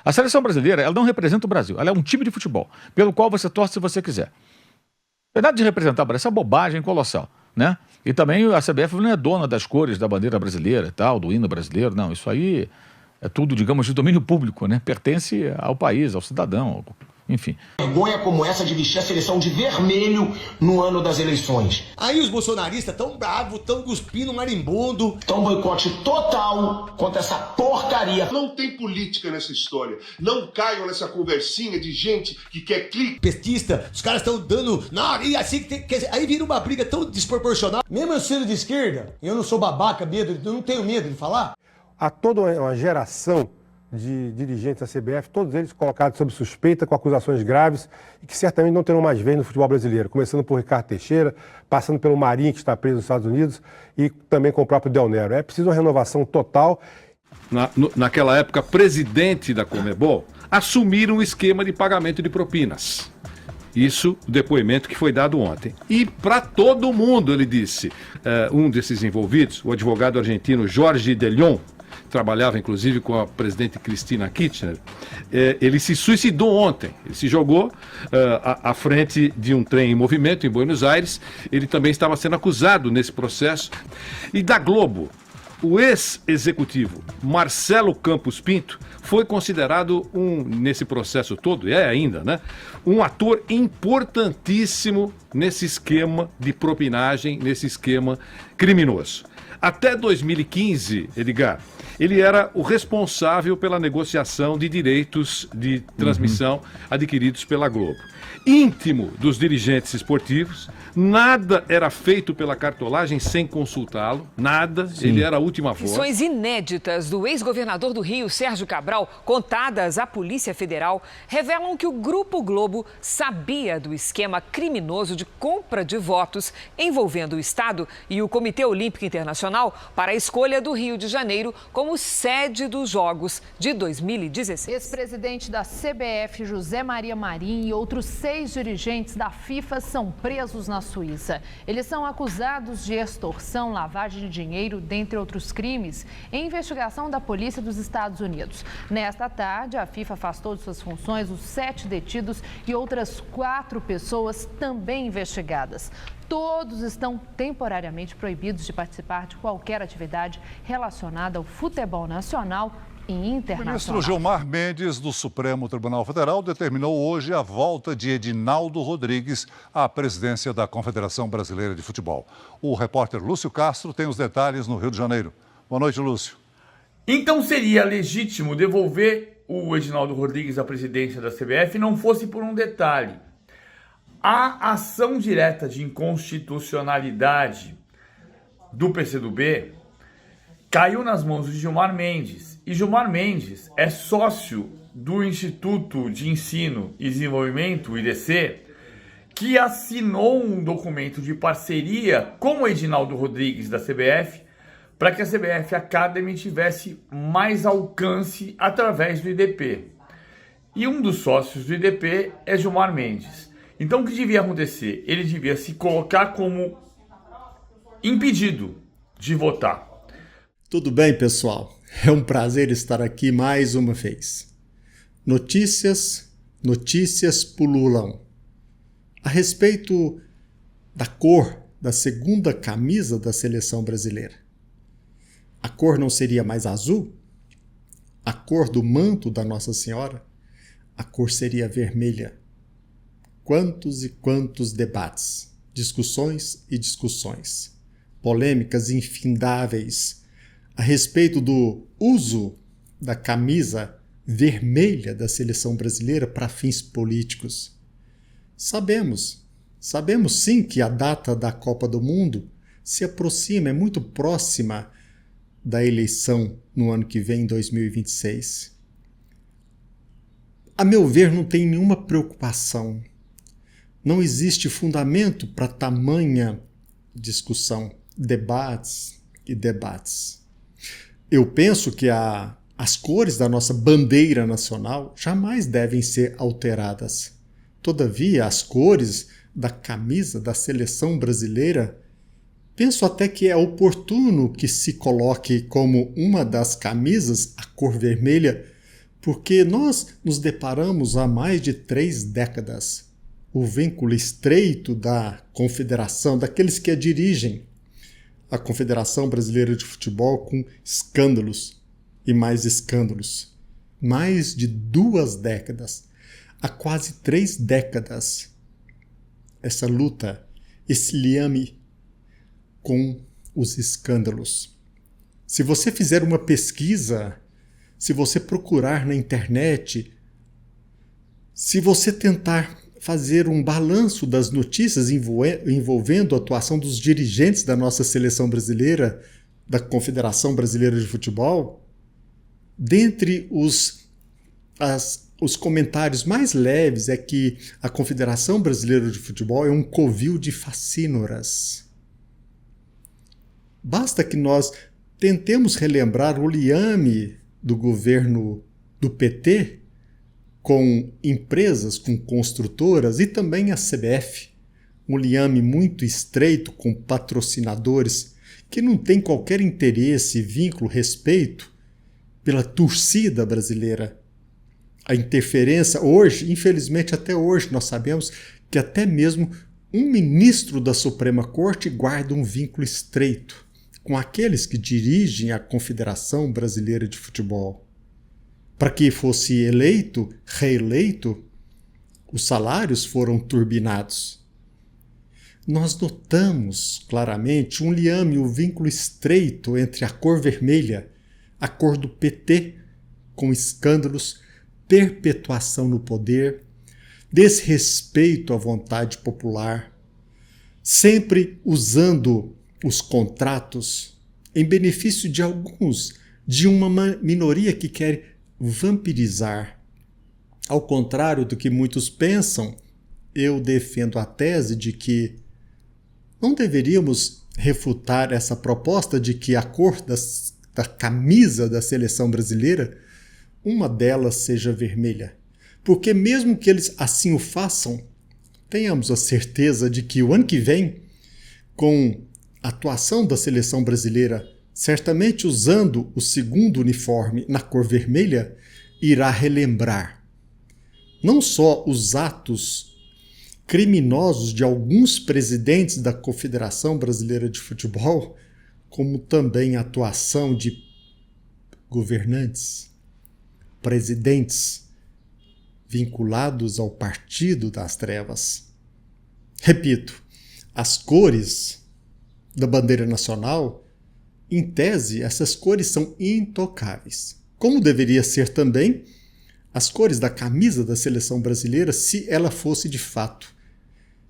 A seleção brasileira, ela não representa o Brasil, ela é um time de futebol, pelo qual você torce se você quiser. Não é nada de representar o Brasil, essa bobagem colossal, né? E também a CBF não é dona das cores da bandeira brasileira e tal, do hino brasileiro, não, isso aí é tudo, digamos, de domínio público, né? Pertence ao país, ao cidadão, enfim. Vergonha como essa de vestir a seleção de vermelho no ano das eleições. Aí os bolsonaristas tão bravos, tão cuspindo marimbondo. Então boicote total contra essa porcaria. Não tem política nessa história. Não caiam nessa conversinha de gente que quer clique. Petista, os caras estão dando... Não, e assim que tem... Aí vira uma briga tão desproporcional. Mesmo eu sendo de esquerda, eu não sou babaca, eu não tenho medo de falar. Há toda uma geração de dirigentes da CBF, todos eles colocados sob suspeita, com acusações graves e que certamente não terão mais vez no futebol brasileiro, começando por Ricardo Teixeira, passando pelo Marinho, que está preso nos Estados Unidos, e também com o próprio Del Nero. É preciso uma renovação total. Naquela época, presidente da Conmebol, assumiram o esquema de pagamento de propinas. Isso, o depoimento que foi dado ontem. E para todo mundo, ele disse, um desses envolvidos, o advogado argentino Jorge de Leon, trabalhava inclusive com a presidente Cristina Kirchner, ele se suicidou ontem, ele se jogou à frente de um trem em movimento em Buenos Aires, ele também estava sendo acusado nesse processo. E da Globo, o ex-executivo Marcelo Campos Pinto foi considerado nesse processo todo, ainda, né, um ator importantíssimo nesse esquema de propinagem, nesse esquema criminoso. Até 2015, Edgar, ele era o responsável pela negociação de direitos de transmissão adquiridos pela Globo. Íntimo dos dirigentes esportivos, nada era feito pela cartolagem sem consultá-lo, nada, Sim. Ele era a última voz. Confissões inéditas do ex-governador do Rio, Sérgio Cabral, contadas à Polícia Federal, revelam que o Grupo Globo sabia do esquema criminoso de compra de votos envolvendo o Estado e o Comitê Olímpico Internacional para a escolha do Rio de Janeiro como sede dos Jogos de 2016. Ex-presidente da CBF, José Maria Marinho, e outros 6 dirigentes da FIFA são presos na Suíça. Eles são acusados de extorsão, lavagem de dinheiro, dentre outros crimes, em investigação da polícia dos Estados Unidos. Nesta tarde, a FIFA afastou de suas funções os 7 detidos e outras 4 pessoas também investigadas. Todos estão temporariamente proibidos de participar de qualquer atividade relacionada ao futebol nacional e internacional. O ministro Gilmar Mendes, do Supremo Tribunal Federal, determinou hoje a volta de Edinaldo Rodrigues à presidência da Confederação Brasileira de Futebol. O repórter Lúcio Castro tem os detalhes no Rio de Janeiro. Boa noite, Lúcio. Então seria legítimo devolver o Edinaldo Rodrigues à presidência da CBF não fosse por um detalhe. A ação direta de inconstitucionalidade do PCdoB caiu nas mãos de Gilmar Mendes. E Gilmar Mendes é sócio do Instituto de Ensino e Desenvolvimento, o IDC, que assinou um documento de parceria com o Edinaldo Rodrigues da CBF para que a CBF Academy tivesse mais alcance através do IDP. E um dos sócios do IDP é Gilmar Mendes. Então o que devia acontecer? Ele devia se colocar como impedido de votar. Tudo bem, pessoal? É um prazer estar aqui mais uma vez. Notícias pululam. A respeito da cor da segunda camisa da seleção brasileira. A cor não seria mais azul? A cor do manto da Nossa Senhora? A cor seria vermelha. Quantos e quantos debates, discussões e discussões, polêmicas infindáveis a respeito do uso da camisa vermelha da seleção brasileira para fins políticos. Sabemos sim que a data da Copa do Mundo se aproxima, é muito próxima da eleição no ano que vem, em 2026. A meu ver, não tem nenhuma preocupação. Não existe fundamento para tamanha discussão, debates e debates. Eu penso que as cores da nossa bandeira nacional jamais devem ser alteradas. Todavia, as cores da camisa da seleção brasileira, penso até que é oportuno que se coloque como uma das camisas a cor vermelha, porque nós nos deparamos há mais de 3 décadas. O vínculo estreito da confederação, daqueles que a dirigem, a Confederação Brasileira de Futebol, com escândalos e mais escândalos. Mais de 2 décadas, há quase 3 décadas, essa luta, esse liame com os escândalos. Se você fizer uma pesquisa, se você procurar na internet, se você tentar fazer um balanço das notícias envolvendo a atuação dos dirigentes da nossa seleção brasileira, da Confederação Brasileira de Futebol, dentre os comentários mais leves é que a Confederação Brasileira de Futebol é um covil de facínoras. Basta que nós tentemos relembrar o liame do governo do PT com empresas, com construtoras e também a CBF, um liame muito estreito com patrocinadores que não têm qualquer interesse, vínculo, respeito pela torcida brasileira. A interferência hoje, infelizmente até hoje, nós sabemos que até mesmo um ministro da Suprema Corte guarda um vínculo estreito com aqueles que dirigem a Confederação Brasileira de Futebol. Para que fosse eleito, reeleito, os salários foram turbinados. Nós notamos claramente um liame, um vínculo estreito entre a cor vermelha, a cor do PT, com escândalos, perpetuação no poder, desrespeito à vontade popular, sempre usando os contratos em benefício de alguns, de uma minoria que quer vampirizar. Ao contrário do que muitos pensam, eu defendo a tese de que não deveríamos refutar essa proposta de que a cor da camisa da seleção brasileira, uma delas seja vermelha. Porque mesmo que eles assim o façam, tenhamos a certeza de que o ano que vem, com a atuação da seleção brasileira, certamente usando o segundo uniforme na cor vermelha, irá relembrar não só os atos criminosos de alguns presidentes da Confederação Brasileira de Futebol, como também a atuação de governantes, presidentes vinculados ao Partido das Trevas. Repito, as cores da bandeira nacional, em tese, essas cores são intocáveis. Como deveria ser também as cores da camisa da seleção brasileira se ela fosse de fato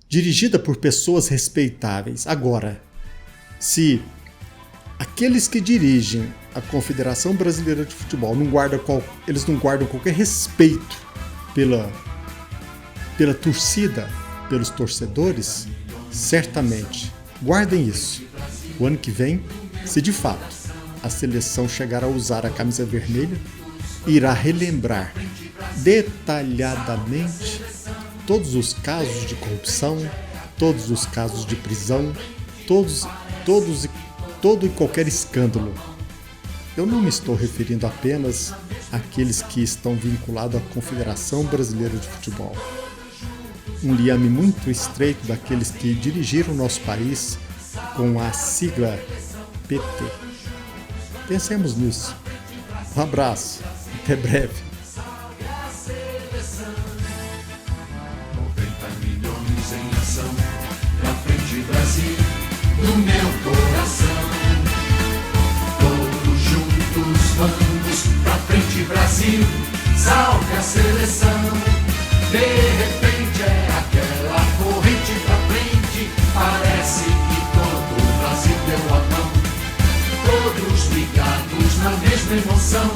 dirigida por pessoas respeitáveis. Agora, se aqueles que dirigem a Confederação Brasileira de Futebol eles não guardam qualquer respeito pela torcida, pelos torcedores, certamente, guardem isso. O ano que vem, se de fato a seleção chegar a usar a camisa vermelha, irá relembrar detalhadamente todos os casos de corrupção, todos os casos de prisão, todo e qualquer escândalo. Eu não me estou referindo apenas àqueles que estão vinculados à Confederação Brasileira de Futebol. Um liame muito estreito daqueles que dirigiram o nosso país com a sigla PT. Pensemos nisso. Um abraço. Até breve. 90 milhões em ação, pra frente Brasil, no meu coração. Todos juntos vamos, pra frente Brasil, salve a seleção. De repente é aquela corrente pra frente, parece que todo o Brasil deu a mão. Todos ligados na mesma emoção.